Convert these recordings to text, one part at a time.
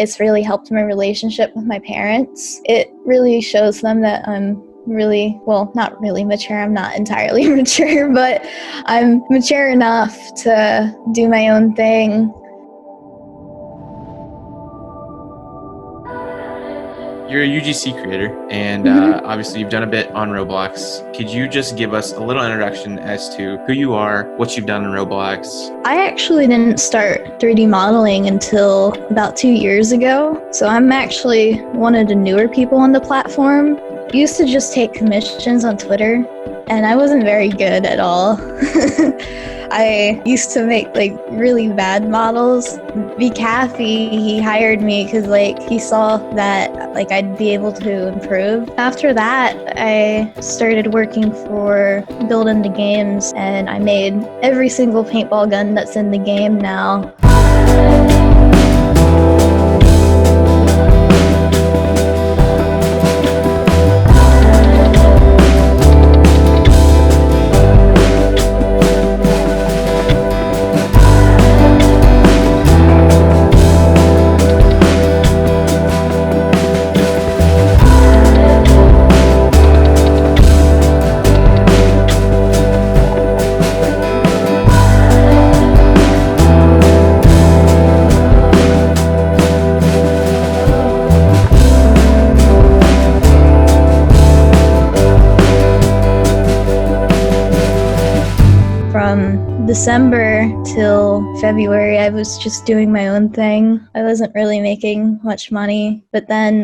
it's really helped my relationship with my parents. It really shows them that I'm really, well, not really mature. I'm not entirely mature, but I'm mature enough to do my own thing. You're a UGC creator, and obviously you've done a bit on Roblox. Could you just give us a little introduction as to who you are, what you've done in Roblox? I actually didn't start 3D modeling until about 2 years ago, so I'm actually one of the newer people on the platform. I used to just take commissions on Twitter, and I wasn't very good at all. I used to make like really bad models. Caffey, he hired me because like he saw that like I'd be able to improve. After that, I started working for building the games, and I made every single paintball gun that's in the game now. From December till February, I was just doing my own thing. I wasn't really making much money. But then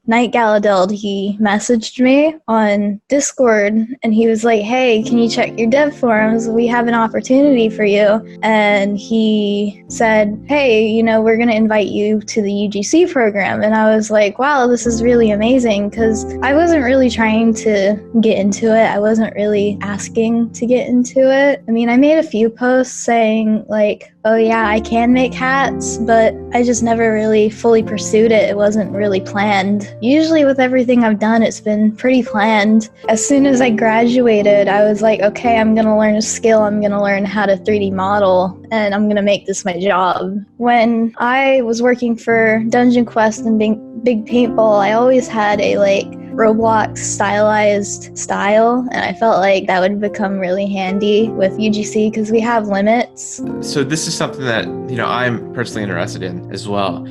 Night Galadeld, he messaged me on Discord, and he was like, hey, can you check your dev forums? We have an opportunity for you. And he said, hey, you know, we're going to invite you to the UGC program. And I was like, wow, this is really amazing, because I wasn't really trying to get into it. I wasn't really asking to get into it. I mean, I made a few posts saying like, oh yeah, I can make hats, but I just never really fully pursued it. It wasn't really planned. Usually with everything I've done, it's been pretty planned. As soon as I graduated, I was like, okay, I'm gonna learn a skill. I'm gonna learn how to 3D model, and I'm gonna make this my job. When I was working for Dungeon Quest and Big Paintball, I always had a like Roblox stylized style, and I felt like that would become really handy with UGC because we have limits. So this is something that, you know, I'm personally interested in as well.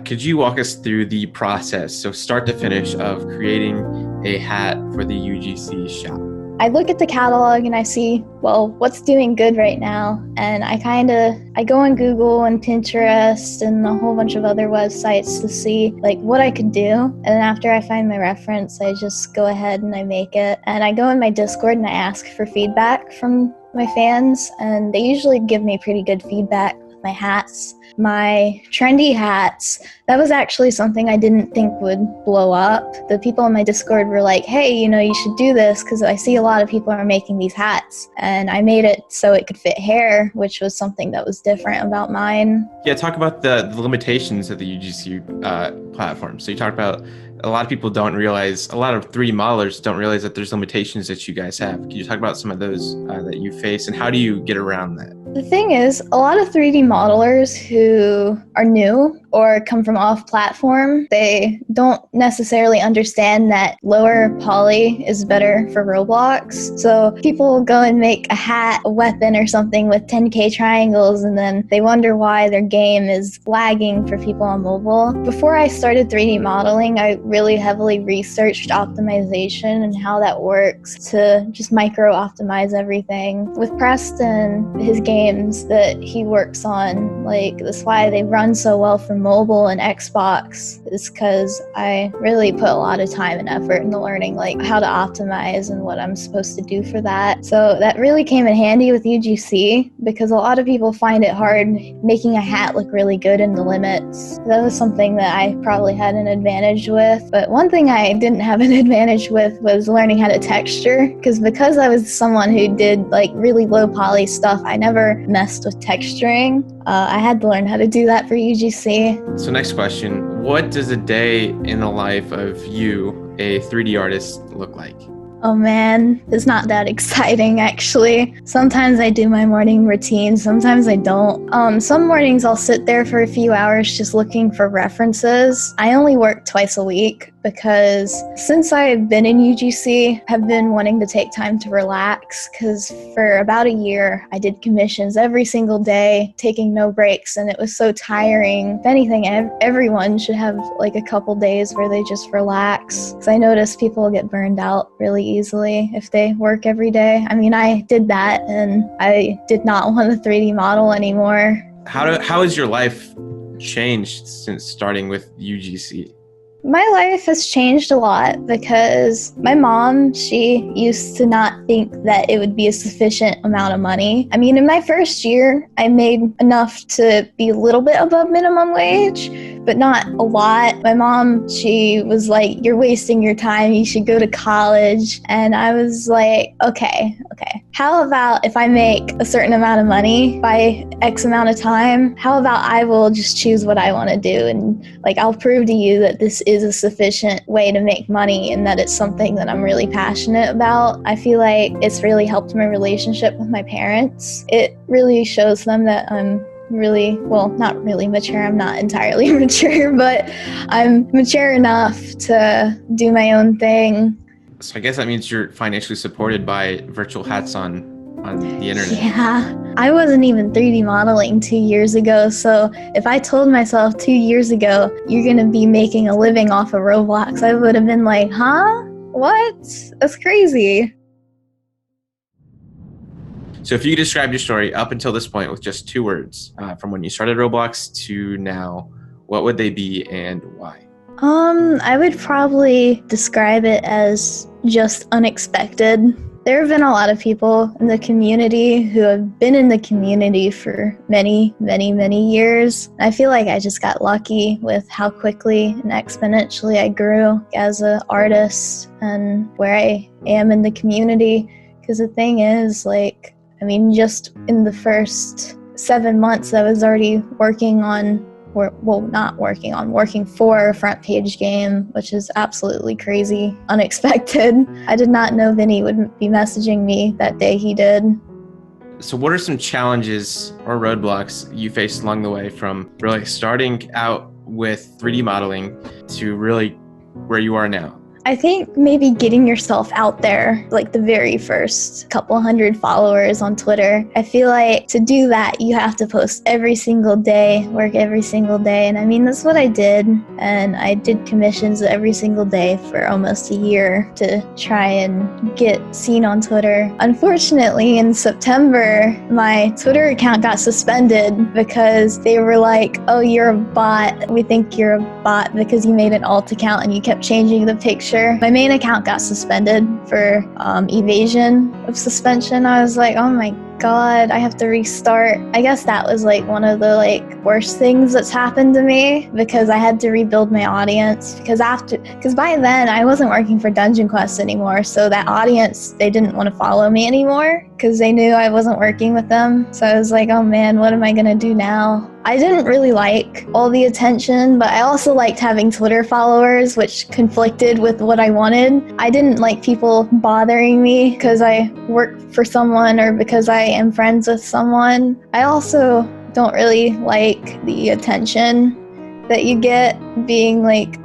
Could you walk us through the process, so start to finish, of creating a hat for the UGC shop? I look at the catalog and I see, well, what's doing good right now? And I go on Google and Pinterest and a whole bunch of other websites to see like what I could do. And then after I find my reference, I just go ahead and I make it. And I go in my Discord and I ask for feedback from my fans, and they usually give me pretty good feedback with my hats. My trendy hats, that was actually something I didn't think would blow up. The people on my Discord were like, hey, you know, you should do this because I see a lot of people are making these hats. And I made it so it could fit hair, which was something that was different about mine. Yeah, talk about the limitations of the UGC platform. So you talked about a lot of people don't realize, a lot of 3D modelers don't realize that there's limitations that you guys have. Can you talk about some of those that you face, and how do you get around that? The thing is, a lot of 3D modelers who are new or come from off-platform, they don't necessarily understand that lower poly is better for Roblox. So people will go and make a hat, a weapon or something with 10K triangles, and then they wonder why their game is lagging for people on mobile. Before I started 3D modeling, I really heavily researched optimization and how that works to just micro-optimize everything. With Preston, his games that he works on, like that's why they run so well for mobile and Xbox, is because I really put a lot of time and effort into learning like how to optimize and what I'm supposed to do for that. So that really came in handy with UGC, because a lot of people find it hard making a hat look really good in the limits. That was something that I probably had an advantage with. But one thing I didn't have an advantage with was learning how to texture, because I was someone who did like really low poly stuff, I never messed with texturing. I had to learn how to do that for UGC. So next question, what does a day in the life of you, a 3D artist, look like? Oh man, it's not that exciting actually. Sometimes I do my morning routine, sometimes I don't. Some mornings I'll sit there for a few hours just looking for references. I only work twice a week because since I've been in UGC, I've been wanting to take time to relax because for about a year I did commissions every single day, taking no breaks, and it was so tiring. If anything, everyone should have like a couple days where they just relax, because I notice people get burned out really easily if they work every day. I mean, I did that and I did not want to 3D model anymore. How has your life changed since starting with UGC? My life has changed a lot because my mom, she used to not think that it would be a sufficient amount of money. I mean, in my first year, I made enough to be a little bit above minimum wage, but not a lot. My mom, she was like, "You're wasting your time. You should go to college." And I was like, okay. How about if I make a certain amount of money by X amount of time? How about I will just choose what I want to do? And like, I'll prove to you that this is a sufficient way to make money and that it's something that I'm really passionate about. I feel like it's really helped my relationship with my parents. It really shows them that I'm really, well, not really mature. I'm not entirely mature, but I'm mature enough to do my own thing. So I guess that means you're financially supported by virtual hats on the internet. Yeah, I wasn't even 3D modeling 2 years ago, so if I told myself 2 years ago, you're going to be making a living off of Roblox, I would have been like, huh? What? That's crazy. So if you could describe your story up until this point with just 2 words, from when you started Roblox to now, what would they be and why? I would probably describe it as just unexpected. There have been a lot of people in the community who have been in the community for many years. I feel like I just got lucky with how quickly and exponentially I grew as an artist and where I am in the community. Because the thing is, like, I mean, just in the first 7 months, I was already working for a front page game, which is absolutely crazy, unexpected. I did not know Vinny would be messaging me that day he did. So what are some challenges or roadblocks you faced along the way from really starting out with 3D modeling to really where you are now? I think maybe getting yourself out there, like the very first couple hundred followers on Twitter. I feel like to do that, you have to post every single day, work every single day. And I mean, that's what I did. And I did commissions every single day for almost a year to try and get seen on Twitter. Unfortunately, in September, my Twitter account got suspended because they were like, "Oh, you're a bot. We think you're a bot because you made an alt account and you kept changing the picture." My main account got suspended for evasion of suspension. I was like, oh my God, I have to restart. I guess that was like one of the worst things that's happened to me, because I had to rebuild my audience, because by then I wasn't working for Dungeon Quest anymore, so that audience, they didn't want to follow me anymore because they knew I wasn't working with them. So I was like, oh man, what am I gonna do now? I didn't really like all the attention, but I also liked having Twitter followers, which conflicted with what I wanted. I didn't like people bothering me because I work for someone or because I am friends with someone. I also don't really like the attention that you get being like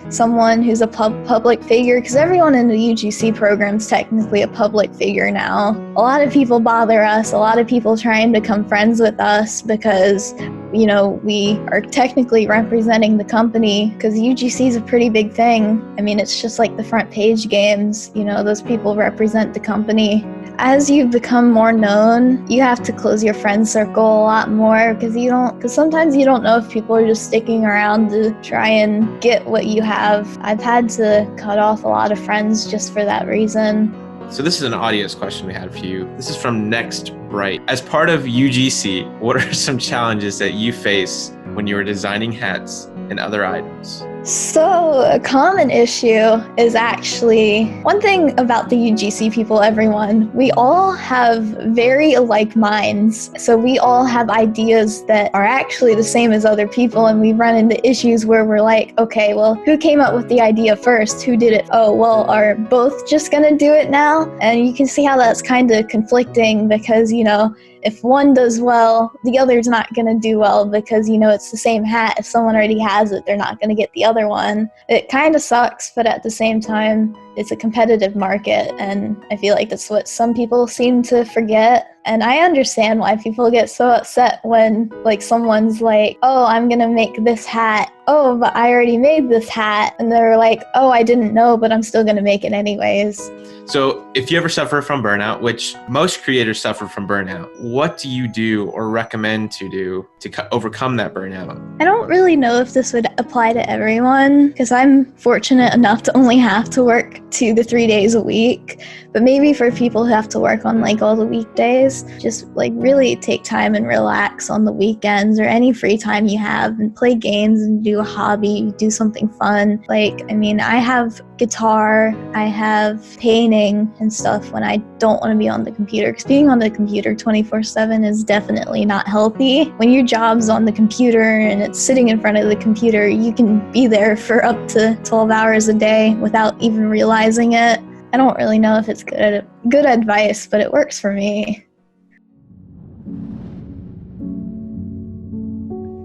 someone who's a public figure, because everyone in the UGC program is technically a public figure now. A lot of people bother us, a lot of people trying to become friends with us because, you know, we are technically representing the company, because UGC is a pretty big thing. I mean, it's just like the front page games, you know, those people represent the company. As you become more known, you have to close your friend circle a lot more, because sometimes you don't know if people are just sticking around to try and get what you have. I've had to cut off a lot of friends just for that reason. So this is an audience question we had for you. This is from Next Bright. As part of UGC, what are some challenges that you face when you were designing hats and other items? So a common issue is actually one thing about the UGC people, everyone. We all have very alike minds. So we all have ideas that are actually the same as other people, and we run into issues where we're like, okay, well, who came up with the idea first? Who did it? Oh, well, are both just gonna do it now? And you can see how that's kind of conflicting because, if one does well, the other's not going to do well because, it's the same hat. If someone already has it, they're not going to get the other one. It kind of sucks, but at the same time, it's a competitive market, and I feel like that's what some people seem to forget. And I understand why people get so upset when, someone's like, oh, I'm going to make this hat. Oh, but I already made this hat. And they're like, oh, I didn't know, but I'm still going to make it anyways. So if you ever suffer from burnout, which most creators suffer from burnout, what do you do or recommend to do to overcome that burnout? I don't really know if this would apply to everyone because I'm fortunate enough to only have to work 2 to 3 days a week. But maybe for people who have to work on all the weekdays, just really take time and relax on the weekends or any free time you have and play games and do a hobby, do something fun. I have guitar, I have painting and stuff when I don't want to be on the computer, because being on the computer 24/7 is definitely not healthy. When your job's on the computer and it's sitting in front of the computer, you can be there for up to 12 hours a day without even realizing it. I don't really know if it's good advice, but it works for me.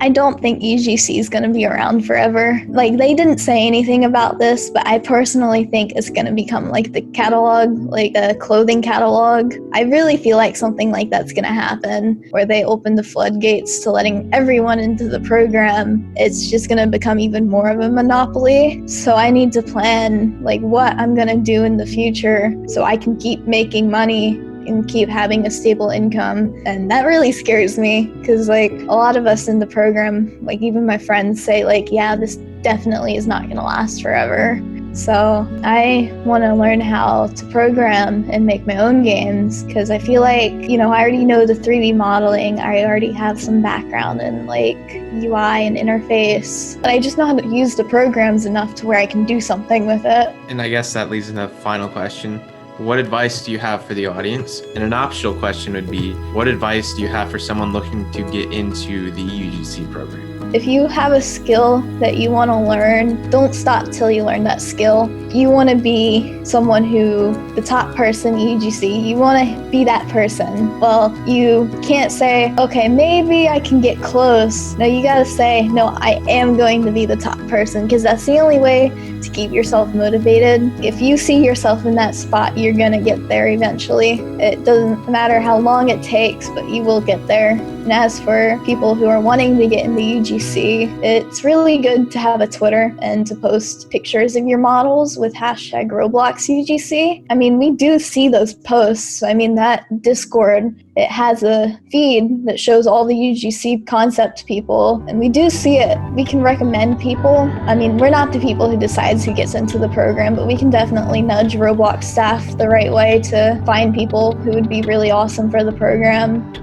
I don't think UGC is going to be around forever. They didn't say anything about this, but I personally think it's going to become the catalog, the clothing catalog. I really feel like something like that's going to happen, where they open the floodgates to letting everyone into the program. It's just going to become even more of a monopoly. So I need to plan what I'm going to do in the future so I can keep making money and keep having a stable income. And that really scares me because a lot of us in the program, even my friends say yeah, this definitely is not going to last forever. So I want to learn how to program and make my own games because I feel I already know the 3D modeling. I already have some background in UI and interface, but I just know how to use the programs enough to where I can do something with it. And I guess that leads into the final question. What advice do you have for the audience? And an optional question would be, what advice do you have for someone looking to get into the UGC program? If you have a skill that you want to learn, don't stop till you learn that skill. You want to be someone who, the top person in UGC, you want to be that person. Well, you can't say, okay, maybe I can get close. No, you got to say, no, I am going to be the top person, because that's the only way to keep yourself motivated. If you see yourself in that spot, you're going to get there eventually. It doesn't matter how long it takes, but you will get there. And as for people who are wanting to get into UGC, it's really good to have a Twitter and to post pictures of your models with hashtag Roblox UGC. We do see those posts. That Discord, it has a feed that shows all the UGC concept people, and we do see it. We can recommend people. We're not the people who decides who gets into the program, but we can definitely nudge Roblox staff the right way to find people who would be really awesome for the program.